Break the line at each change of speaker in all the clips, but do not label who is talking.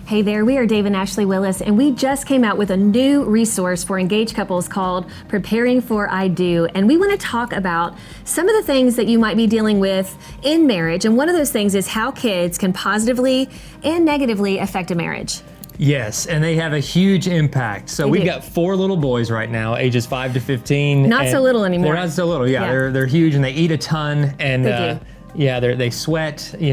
Hey there, we are Dave and Ashley Willis, and we just came out with a new resource for engaged couples called Preparing for I Do. And we want to talk about some of the things that you might be dealing with in marriage. And one of those things is how kids can positively and negatively affect a marriage.
Yes, and they have a huge impact. So we've got 4 little boys right now, ages 5 to 15.
Not so little anymore.
They're not so little, yeah. They're huge and they eat a ton. And
they do.
Yeah, they sweat, I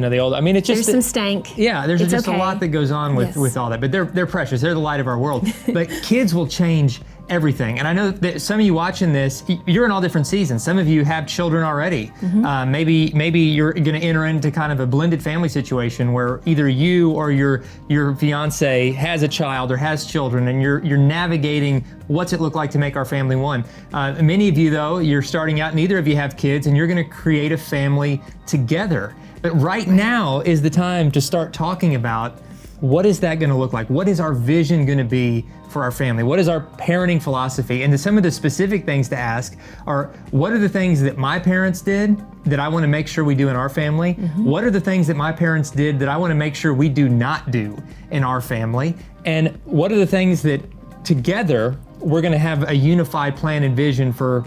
mean, it's just...
There's some stank.
Yeah, there's just a lot that goes on with all that, but they're precious. They're the light of our world. But kids will change everything. And I know that some of you watching this, you're in all different seasons. Some of you have children already. Mm-hmm. Maybe you're going to enter into kind of a blended family situation where either you or your fiance has a child or has children, and you're navigating what's it look like to make our family one. Many of you, though, you're starting out, neither of you have kids, and you're going to create a family together. But right now is the time to start talking about what is that going to look like? What is our vision going to be for our family? What is our parenting philosophy? And some of the specific things to ask are, what are the things that my parents did that I want to make sure we do in our family? Mm-hmm. What are the things that my parents did that I want to make sure we do not do in our family? And what are the things that together we're going to have a unified plan and vision for?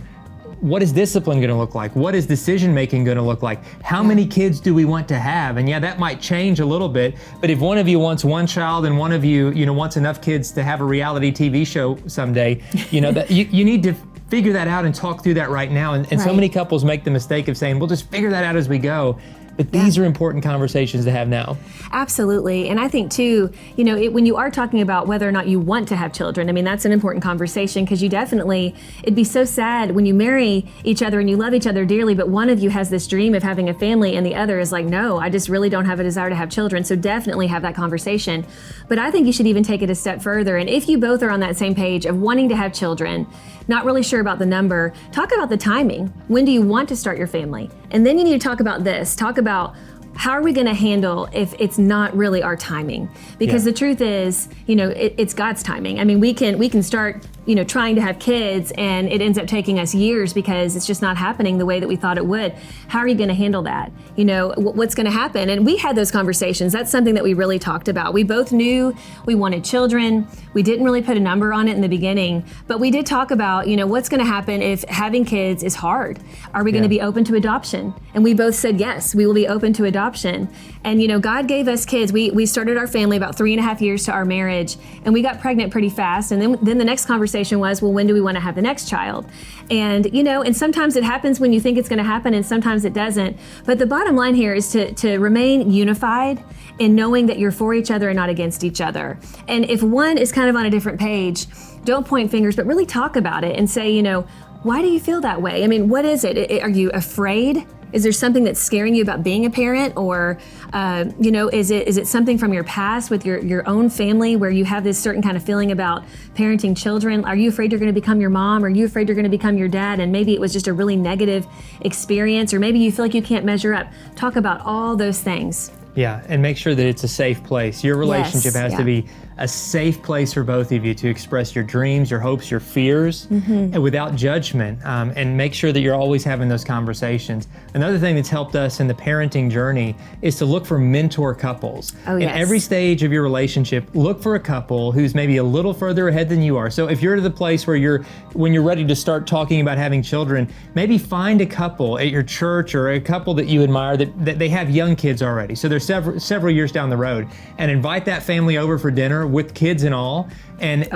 What is discipline going to look like? What is decision making going to look like? How many kids do we want to have? And that might change a little bit, but if one of you wants one child and one of you, wants enough kids to have a reality TV show someday, that you need to figure that out and talk through that right now. And so many couples make the mistake of saying, we'll just figure that out as we go. But these are important conversations to have now.
Absolutely. And I think too, when you are talking about whether or not you want to have children, I mean, that's an important conversation, because it'd be so sad when you marry each other and you love each other dearly, but one of you has this dream of having a family and the other is like, no, I just really don't have a desire to have children. So definitely have that conversation. But I think you should even take it a step further. And if you both are on that same page of wanting to have children, not really sure about the number, talk about the timing. When do you want to start your family? And then you need to talk about this. Talk about how are we going to handle if it's not really our timing? Because the truth is, it's God's timing. I mean, we can start, trying to have kids, and it ends up taking us years because it's just not happening the way that we thought it would. How are you going to handle that? What's going to happen? And we had those conversations. That's something that we really talked about. We both knew we wanted children. We didn't really put a number on it in the beginning, but we did talk about, what's going to happen if having kids is hard? Are we going to be open to adoption? And we both said, yes, we will be open to adoption. And, God gave us kids. We started our family about 3.5 years to our marriage, and we got pregnant pretty fast. And then the next conversation was, well, when do we want to have the next child? And, and sometimes it happens when you think it's going to happen, and sometimes it doesn't. But the bottom line here is to remain unified in knowing that you're for each other and not against each other. And if one is kind of on a different page, don't point fingers, but really talk about it and say, why do you feel that way? I mean, what is it? Are you afraid? Is there something that's scaring you about being a parent? Or, is it something from your past with your own family where you have this certain kind of feeling about parenting children? Are you afraid you're going to become your mom? Are you afraid you're going to become your dad? And maybe it was just a really negative experience, or maybe you feel like you can't measure up. Talk about all those things.
Yeah, and make sure that it's a safe place. Your relationship has to be a safe place for both of you to express your dreams, your hopes, your fears, and without judgment, and make sure that you're always having those conversations. Another thing that's helped us in the parenting journey is to look for mentor couples. In every stage of your relationship, look for a couple who's maybe a little further ahead than you are. So if you're to the place where when you're ready to start talking about having children, maybe find a couple at your church or a couple that you admire that they have young kids already. So they're several years down the road, and invite that family over for dinner with kids and all, and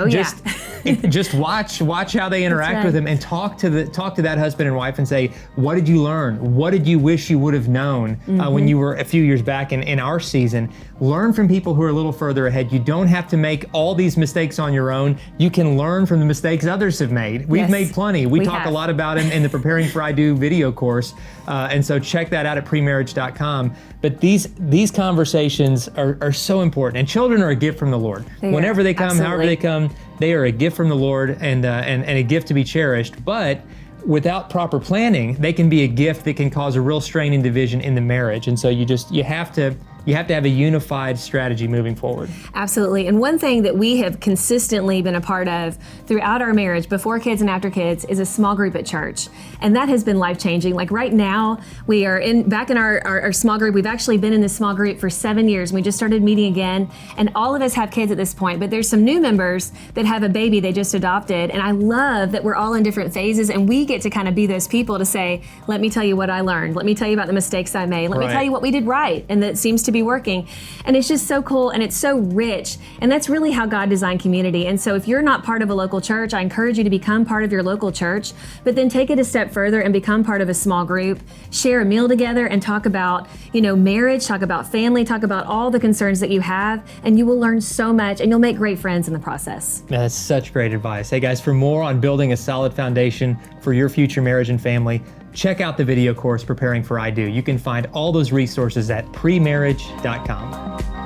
just watch how they interact with them, and talk to that husband and wife and say, what did you learn? What did you wish you would have known when you were a few years back in our season? Learn from people who are a little further ahead. You don't have to make all these mistakes on your own. You can learn from the mistakes others have made. We've made plenty. We talk a lot about them in the Preparing for I Do video course, and so check that out at premarriage.com. But these conversations are so important, and children are a gift from the Lord. Whenever they come, however they come, they are a gift from the Lord, and a gift to be cherished. But without proper planning, they can be a gift that can cause a real strain and division in the marriage. And so you have to you have to have a unified strategy moving forward.
Absolutely. And one thing that we have consistently been a part of throughout our marriage, before kids and after kids, is a small group at church. And that has been life-changing. Like right now, we are back in our small group. We've actually been in this small group for 7 years. We just started meeting again. And all of us have kids at this point, but there's some new members that have a baby they just adopted. And I love that we're all in different phases, and we get to kind of be those people to say, let me tell you what I learned. Let me tell you about the mistakes I made. Let me tell you what we did right and that seems to be working. And it's just so cool, and it's so rich. And that's really how God designed community. And so if you're not part of a local church, I encourage you to become part of your local church, but then take it a step further and become part of a small group, share a meal together and talk about, marriage, talk about family, talk about all the concerns that you have, and you will learn so much, and you'll make great friends in the process.
That's such great advice. Hey guys, for more on building a solid foundation for your future marriage and family, check out the video course, Preparing for I Do. You can find all those resources at premarriage.com.